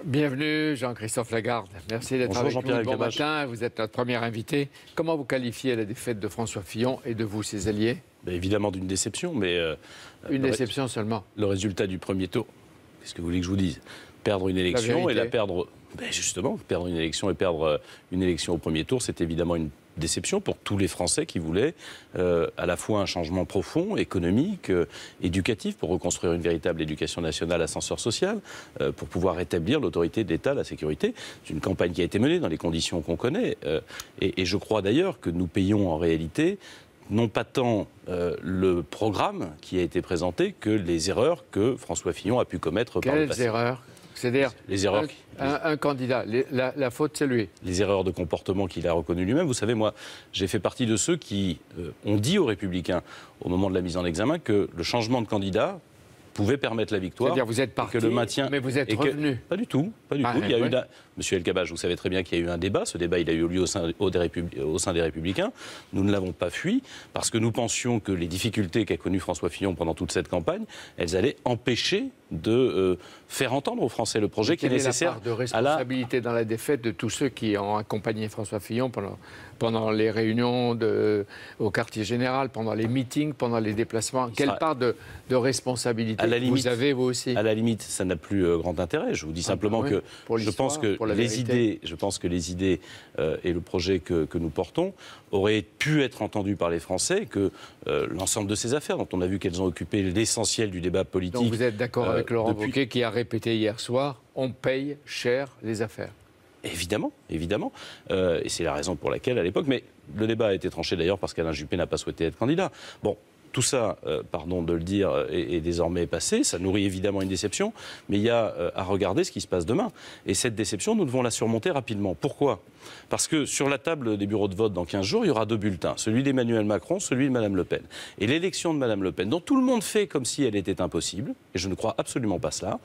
Bienvenue Jean-Christophe Lagarde. Merci d'être avec nous. Bon matin, vous êtes notre premier invité. Comment vous qualifiez la défaite de François Fillon et de vous, ses alliés? Évidemment d'une déception, mais... Une déception seulement. Le résultat du premier tour, qu'est-ce que vous voulez que je vous dise? Perdre une élection et la perdre... justement, perdre une élection et perdre une élection au premier tour, c'est évidemment une déception pour tous les Français qui voulaient à la fois un changement profond, économique, éducatif, pour reconstruire une véritable éducation nationale, ascenseur social, pour pouvoir rétablir l'autorité de l'État, la sécurité. C'est une campagne qui a été menée dans les conditions qu'on connaît. Et je crois d'ailleurs que nous payons en réalité non pas tant le programme qui a été présenté que les erreurs que François Fillon a pu commettre par le passé. Quelles erreurs? C'est-à-dire les erreurs un candidat, la faute c'est lui. Les erreurs de comportement qu'il a reconnues lui-même. Vous savez, moi, j'ai fait partie de ceux qui ont dit aux Républicains, au moment de la mise en examen, que le changement de candidat pouvait permettre la victoire. C'est-à-dire vous êtes parti, que le maintien, mais vous êtes revenu. Pas du tout, pas du tout. Il y a eu Monsieur El-Kabbach, vous savez très bien qu'il y a eu un débat. Ce débat, il a eu lieu au sein des Républicains. Nous ne l'avons pas fui parce que nous pensions que les difficultés qu'a connues François Fillon pendant toute cette campagne, elles allaient empêcher de faire entendre aux Français le projet qui est nécessaire. Quelle est la part de responsabilité dans la défaite de tous ceux qui ont accompagné François Fillon pendant les réunions au quartier général, pendant les meetings, pendant les déplacements? Quelle part de responsabilité vous avez, vous aussi? À la limite, ça n'a plus grand intérêt. Je vous dis simplement que je pense que les idées et le projet que nous portons auraient pu être entendus par les Français, que l'ensemble de ces affaires, dont on a vu qu'elles ont occupé l'essentiel du débat politique. Donc vous êtes d'accord avec Laurent Wauquiez qui a répété hier soir, on paye cher les affaires? Évidemment, évidemment. Et c'est la raison pour laquelle, à l'époque, mais le débat a été tranché d'ailleurs parce qu'Alain Juppé n'a pas souhaité être candidat. Bon, tout ça, pardon de le dire, est désormais passé. Ça nourrit évidemment une déception, mais il y a à regarder ce qui se passe demain. Et cette déception, nous devons la surmonter rapidement. Pourquoi? Parce que sur la table des bureaux de vote dans 15 jours, il y aura deux bulletins. Celui d'Emmanuel Macron, celui de Mme Le Pen. Et l'élection de Mme Le Pen, dont tout le monde fait comme si elle était impossible, et je ne crois absolument pas cela,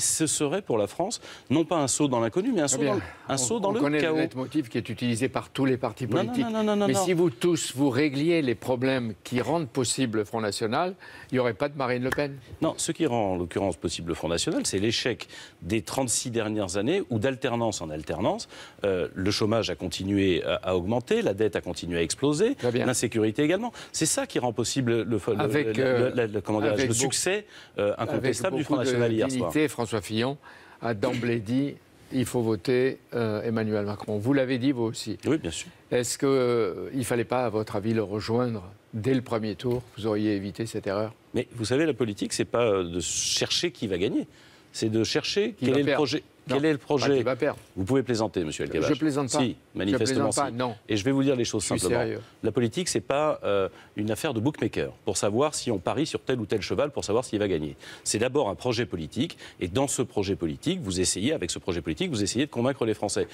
ce serait pour la France, non pas un saut dans l'inconnu, mais un saut dans le chaos. On connaît le leitmotiv qui est utilisé par tous les partis politiques. Non, mais si vous tous, vous régliez les problèmes qui rendent possible le Front National, il n'y aurait pas de Marine Le Pen? Non, ce qui rend en l'occurrence possible le Front National, c'est l'échec des 36 dernières années où d'alternance en alternance, le chômage a continué à augmenter, la dette a continué à exploser, l'insécurité également. C'est ça qui rend possible le succès incontestable du Front National hier soir. François Fillon a d'emblée dit il faut voter Emmanuel Macron. Vous l'avez dit vous aussi. Oui, bien sûr. Est-ce qu'il ne fallait pas, à votre avis, le rejoindre dès le premier tour? Vous auriez évité cette erreur? Mais vous savez, la politique, c'est pas de chercher qui va gagner. C'est de chercher quel est le projet. Quel est le projet? Va perdre. Vous pouvez plaisanter, monsieur El-Kabbach. Je plaisante pas. Si, manifestement si. Non. Et je vais vous dire les choses simplement. Sérieux. La politique, c'est pas une affaire de bookmaker pour savoir si on parie sur tel ou tel cheval pour savoir s'il va gagner. C'est d'abord un projet politique. Et dans ce projet politique, vous essayez de convaincre les Français.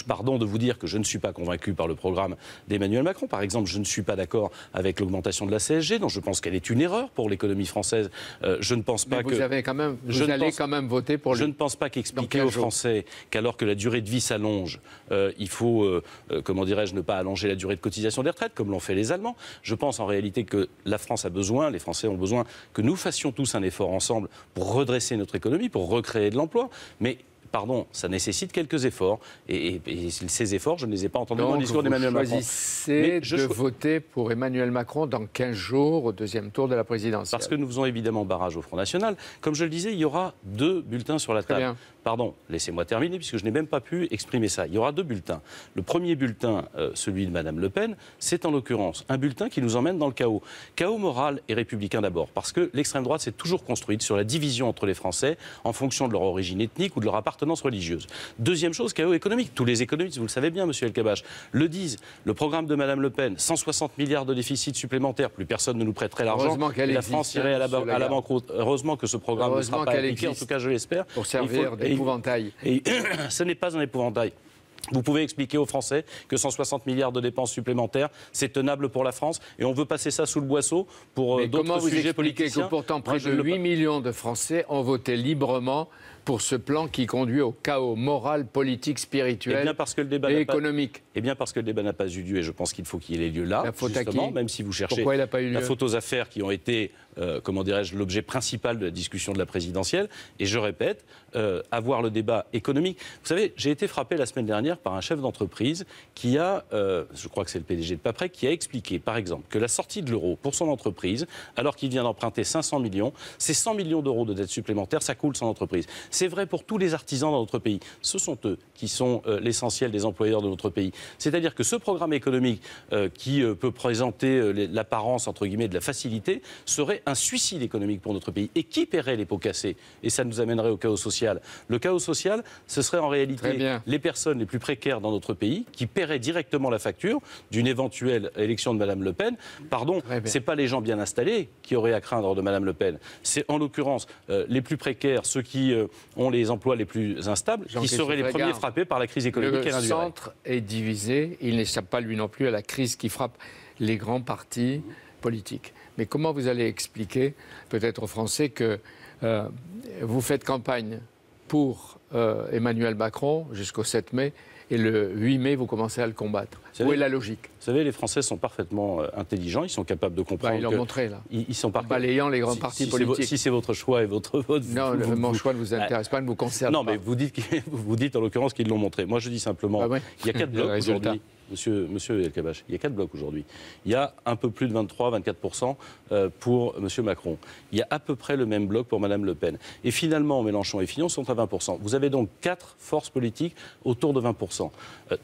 Pardon de vous dire que je ne suis pas convaincu par le programme d'Emmanuel Macron. Par exemple, je ne suis pas d'accord avec l'augmentation de la CSG, dont je pense qu'elle est une erreur pour l'économie française. Je ne pense pas vous allez quand même voter pour lui. Je ne pense pas qu'expliquer aux Français qu'alors que la durée de vie s'allonge, il faut, comment dirais-je, ne pas allonger la durée de cotisation des retraites, comme l'ont fait les Allemands. Je pense en réalité que la France a besoin, les Français ont besoin que nous fassions tous un effort ensemble pour redresser notre économie, pour recréer de l'emploi. Mais pardon, ça nécessite quelques efforts. Et ces efforts, je ne les ai pas entendus dans le discours d'Emmanuel Macron. Vous choisissez de voter pour Emmanuel Macron dans 15 jours, au deuxième tour de la présidentielle. Parce que nous faisons évidemment barrage au Front National. Comme je le disais, il y aura deux bulletins sur la table. Bien. Pardon, laissez-moi terminer, puisque je n'ai même pas pu exprimer ça. Il y aura deux bulletins. Le premier bulletin, celui de Mme Le Pen, c'est en l'occurrence un bulletin qui nous emmène dans le chaos. Chaos moral et républicain d'abord, parce que l'extrême droite s'est toujours construite sur la division entre les Français en fonction de leur origine ethnique ou de leur appartenance religieuse. Deuxième chose, chaos économique. Tous les économistes, vous le savez bien, monsieur El-Kabbach, le disent. Le programme de Mme Le Pen, 160 milliards de déficit supplémentaire, plus personne ne nous prêterait l'argent. La France irait à la banqueroute. Heureusement que ce programme ne sera pas appliqué, en tout cas je l'espère. Pour servir d'épouvantail. Et ce n'est pas un épouvantail. Vous pouvez expliquer aux Français que 160 milliards de dépenses supplémentaires, c'est tenable pour la France et on veut passer ça sous le boisseau pour d'autres sujets politiciens. Que pourtant près de 8 millions de Français ont voté librement pour ce plan qui conduit au chaos moral, politique, spirituel et économique. Eh bien parce que le débat n'a pas eu lieu et je pense qu'il faut qu'il ait lieu là, la faute justement, à qui? même si vous cherchez Pourquoi il n'a pas eu lieu? la faute aux affaires qui ont été, comment dirais-je, l'objet principal de la discussion de la présidentielle. Et je répète, avoir le débat économique. Vous savez, j'ai été frappé la semaine dernière par un chef d'entreprise qui a, je crois que c'est le PDG de Paprec, qui a expliqué, par exemple, que la sortie de l'euro pour son entreprise, alors qu'il vient d'emprunter 500 millions, c'est 100 millions d'euros de dettes supplémentaires, ça coule son entreprise. C'est vrai pour tous les artisans dans notre pays. Ce sont eux qui sont l'essentiel des employeurs de notre pays. C'est-à-dire que ce programme économique qui peut présenter l'apparence, entre guillemets, de la facilité, serait un suicide économique pour notre pays. Et qui paierait les pots cassés? Et ça nous amènerait au chaos social. Le chaos social, ce serait en réalité les personnes les plus précaires dans notre pays qui paieraient directement la facture d'une éventuelle élection de Mme Le Pen. Pardon, ce n'est pas les gens bien installés qui auraient à craindre de Mme Le Pen. C'est en l'occurrence les plus précaires, ceux qui ont les emplois les plus instables, qui seraient les premiers frappés par la crise économique qu'elle induirait. Le centre est divisé, il n'échappe pas lui non plus à la crise qui frappe les grands partis politiques. Mais comment vous allez expliquer, peut-être aux Français, que vous faites campagne pour Emmanuel Macron jusqu'au 7 mai et le 8 mai, vous commencez à le combattre? Où est la logique? Vous savez, les Français sont parfaitement intelligents, ils sont capables de comprendre. Ils l'ont montré, là. Ils sont balayant les grands partis politiques. Si c'est votre choix et votre vote. Non, mon choix ne vous intéresse pas, ne vous concerne pas. Non, mais vous dites en l'occurrence qu'ils l'ont montré. Moi, je dis simplement qu'il y a 4 blocs aujourd'hui. Monsieur El Kabbach, il y a 4 blocs aujourd'hui. Il y a un peu plus de 23-24% pour M. Macron. Il y a à peu près le même bloc pour Mme Le Pen. Et finalement, Mélenchon et Fillon sont à 20%. Vous avez donc 4 forces politiques autour de 20%.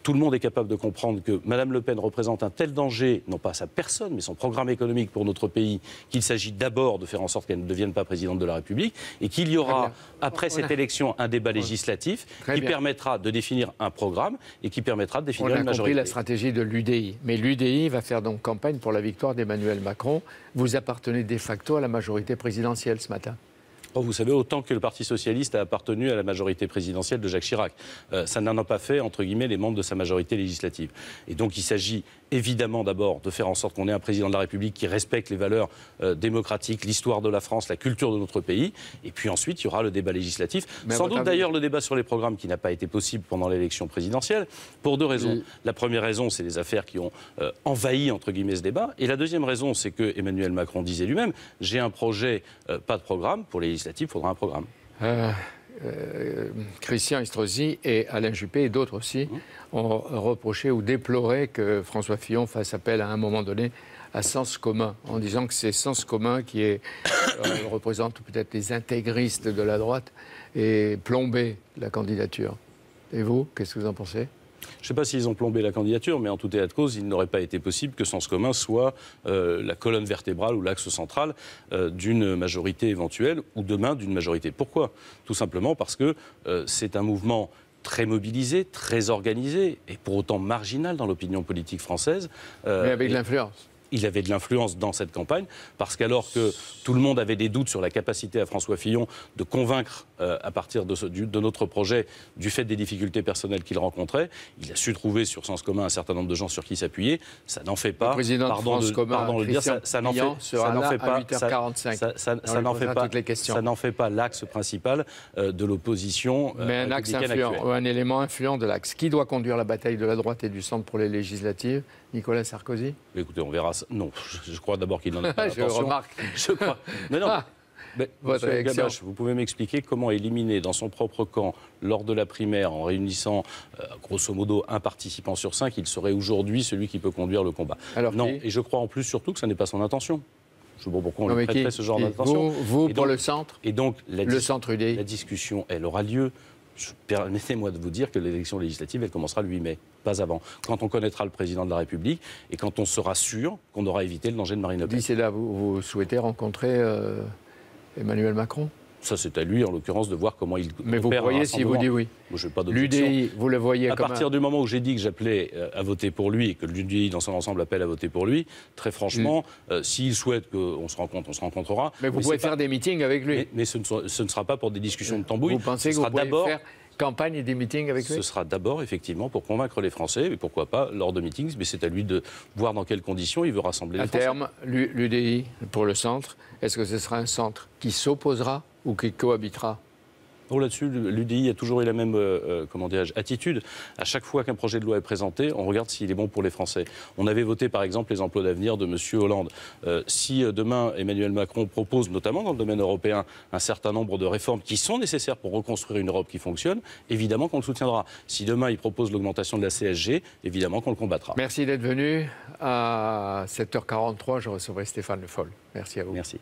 Tout le monde est capable de comprendre que Mme Le Pen représente un tel danger, non pas sa personne, mais son programme économique pour notre pays, qu'il s'agit d'abord de faire en sorte qu'elle ne devienne pas présidente de la République, et qu'il y aura, après cette élection, un débat législatif qui permettra de définir un programme et qui permettra de définir une majorité. Stratégie de l'UDI. Mais l'UDI va faire donc campagne pour la victoire d'Emmanuel Macron. Vous appartenez de facto à la majorité présidentielle ce matin. Oh, vous savez, autant que le Parti socialiste a appartenu à la majorité présidentielle de Jacques Chirac. Ça n'en a pas fait, entre guillemets, les membres de sa majorité législative. Et donc il s'agit évidemment d'abord de faire en sorte qu'on ait un président de la République qui respecte les valeurs démocratiques, l'histoire de la France, la culture de notre pays. Et puis ensuite, il y aura le débat législatif. Sans doute d'ailleurs le débat sur les programmes qui n'a pas été possible pendant l'élection présidentielle, pour 2 raisons. La première raison, c'est les affaires qui ont envahi, entre guillemets, ce débat. Et la deuxième raison, c'est que Emmanuel Macron disait lui-même, j'ai un projet, pas de programme, pour les législatives, il faudra un programme. Christian Estrosi et Alain Juppé et d'autres aussi ont reproché ou déploré que François Fillon fasse appel à un moment donné à sens commun, en disant que c'est sens commun qui est, représente peut-être les intégristes de la droite et plombé la candidature. Et vous, qu'est-ce que vous en pensez ? Je ne sais pas s'ils ont plombé la candidature, mais en tout état de cause, il n'aurait pas été possible que Sens commun soit la colonne vertébrale ou l'axe central d'une majorité éventuelle, ou demain d'une majorité. Pourquoi ? Tout simplement parce que c'est un mouvement très mobilisé, très organisé, et pour autant marginal dans l'opinion politique française. Mais avec de l'influence. Il avait de l'influence dans cette campagne, parce qu'alors que tout le monde avait des doutes sur la capacité à François Fillon de convaincre, à partir de notre projet, du fait des difficultés personnelles qu'il rencontrait, il a su trouver sur Sens commun un certain nombre de gens sur qui s'appuyer. Ça n'en fait pas. Le président de France commun, ça n'en fait pas. 8h45. Ça n'en fait pas l'axe principal de l'opposition. Mais un axe influent, un élément influent de l'axe. Qui doit conduire la bataille de la droite et du centre pour les législatives ? Nicolas Sarkozy ? Écoutez, on verra ça. Non, je crois d'abord qu'il n'en a pas je remarque. Je crois. Mais non. Mais, Monsieur Gabache, vous pouvez m'expliquer comment éliminer dans son propre camp, lors de la primaire, en réunissant grosso modo un participant sur 5, il serait aujourd'hui celui qui peut conduire le combat. Alors, non, et je crois en plus surtout que ce n'est pas son intention. Je ne sais pas pourquoi on lui prêterait ce genre d'intention. Vous pour le centre ? Et donc, le centre UDI. La discussion, elle aura lieu. Permettez-moi de vous dire que l'élection législative, elle commencera le 8 mai, pas avant. Quand on connaîtra le président de la République et quand on sera sûr qu'on aura évité le danger de Marine Le Pen. D'ici là, vous souhaitez rencontrer Emmanuel Macron ? Ça, c'est à lui, en l'occurrence, de voir comment il. Mais vous voyez s'il vous dit oui. Moi, je n'ai pas d'objection. L'UDI, vous le voyez à partir du moment où j'ai dit que j'appelais à voter pour lui et que l'UDI, dans son ensemble, appelle à voter pour lui, très franchement, s'il souhaite qu'on se rencontre, on se rencontrera. Mais vous pouvez faire des meetings avec lui. Mais ce ne sera pas pour des discussions de tambouille. Vous pensez que vous pouvez faire campagne et des meetings avec lui? Ce sera d'abord, effectivement, pour convaincre les Français, mais pourquoi pas lors de meetings, mais c'est à lui de voir dans quelles conditions il veut rassembler les Français. À terme, l'UDI, pour le centre, est-ce que ce sera un centre qui s'opposera ou qui cohabitera? Là-dessus, l'UDI a toujours eu la même attitude. À chaque fois qu'un projet de loi est présenté, on regarde s'il est bon pour les Français. On avait voté, par exemple, les emplois d'avenir de M. Hollande. Si demain, Emmanuel Macron propose, notamment dans le domaine européen, un certain nombre de réformes qui sont nécessaires pour reconstruire une Europe qui fonctionne, évidemment qu'on le soutiendra. Si demain, il propose l'augmentation de la CSG, évidemment qu'on le combattra. Merci d'être venu. À 7h43, je recevrai Stéphane Le Foll. Merci à vous. Merci.